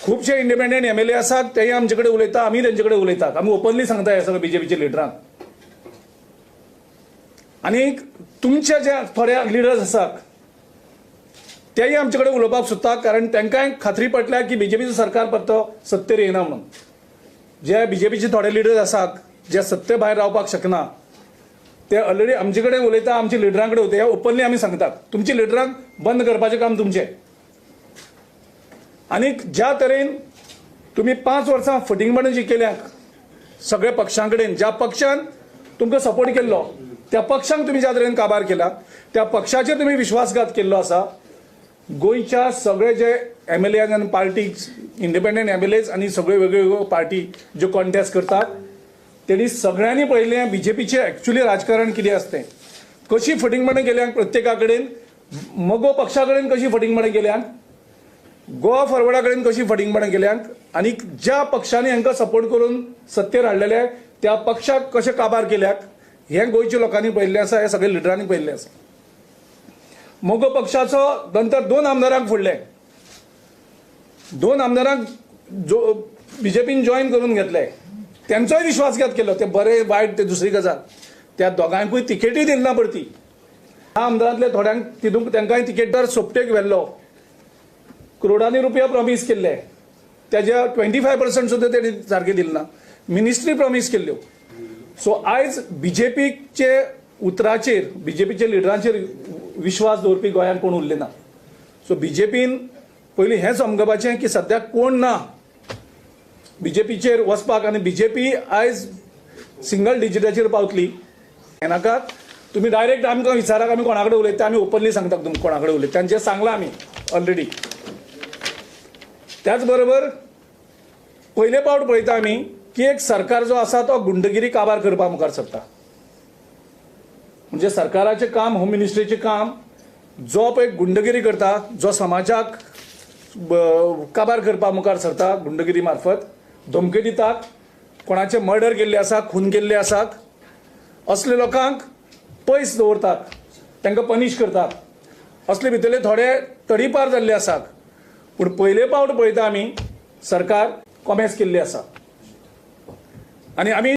खूपशे independent MLA आसात, तेही आमचे कडेन उलयता, आमी तेंचे कडेन उलयतात, आमी ओपनली सांगता हे सगळे बीजेपीचे लिडरांक. आनी तुमचे जे थोडे लिडर्स आसात तेही आमचे कडेन उलोवपाक सोदतात, कारण तांकांय खात्री पटल्या की बीजेपीचो सरकार परतो सत्तेर येना म्हणून. जे बीजेपीचे थोडे लिडर्स आसात जे सत्ते भायर रावपाक शकना ते ऑलरेडी आमचे कडेन उलयता, आमच्या लिडरां कडेन उलयता, ओपनली आमी सांगतात तुमच्या लिडरांक बंद करपाचें काम तुमचें. आनी ज्या तरेन तुम्ही 5 वर्सां फटींगपणां जी केल्यात सगळ्या पक्षां कडेन, ज्या पक्षान तुमकां सपोर्ट केल्लो त्या पक्षांक तुम्ही ज्या तरेन काबार केला, त्या पक्षाचेर तुम्ही विश्वासघात केल्लो आसा. गोंयच्या सगळे जे एमएलए आनी पार्टी, इंडिपेंडंट एमएलएज आनी सगळे वेगवेगळ्यो पार्टी ज्यो कॉन्टेस्ट करतात, तेणी सगळ्यांनी पळयलें बीजेपीचें एक्चुअली राजकारण कितें आसतें. कशी फटींगपणां केल्यांक प्रत्येका कडेन, मगो पक्षा कडेन कशी फटींगपणां केल्यांक, गोवा फॉरवर्डा कडेन कशी फटींगपणां केल्यांक, आनी ज्या पक्षांनी हांकां सपोर्ट करून सत्तेर हाडलेले त्या पक्षाक कशें काबार केल्याक, हें गोंयच्या लोकांनी पळयल्लें आसा, हे सगळे लिडरांनी पळयल्लें आसा. मोगो पक्षाचो नंतर 2 आमदारांक फोडले, 2 आमदारांक बीजेपीन जॉईन करून घेतले, त्यांचोय विश्वासघात केलो. ते बरे वायट ते दुसरी गजाल, त्या दोगांयकूय तिकेटूय दिली ना परती. ह्या आमदारांतले थोड्यांक तितूंक तांकांय तिकेटार सोपटेक व्हेल्लो, करोडांनी रुपया प्रॉमिस केल्ले, त्याच्या 25% सुद्दां तेणी सारखे दिले ना. मिनिस्ट्री प्रॉमिस केल्ल्यो. सो आयज बीजेपीचे उतराचेर, बीजेपीचे लिडरांचेर विश्वास दवरपी गोंयांत कोण उरले ना. सो बीजेपीन पयलीं हें समजपाचें की सद्याक कोण ना बीजेपीचेर वचपाक, आनी बीजेपी आयज सिंगल डिजिटाचेर पावतली. हें नाका तुमी डायरेक्ट आमकां विचाराक, आमी कोणा कडेन उलयता, आमी ओपनली सांगता तुमकां कोणा कडेन उलयता, तांचें सांगलां आमी ऑलरेडी. त्याच बरोबर पयले पावट पळयता आमी की एक सरकार जो आसा तो गुंडगिरी काबार करपा मुखार सरता. म्हणजे सरकाराचें काम, होम मिनिस्ट्रीचें काम, जो पळय गुंडगिरी करता, जो समाजाक काबार करपा मुखार सरता गुंडगिरी मार्फत, धमकी दितात, कोणाचे मर्डर केल्ले आसा, खून केल्ले आसात, असले लोकांक पयस दवरतात, तांकां पनीश करतात. असले भितरले थोडे तडीपार जाल्ले आसात. पूण पयले पावट पळयता आमी सरकार कॉमेस केल्ली आसा. आनी आमी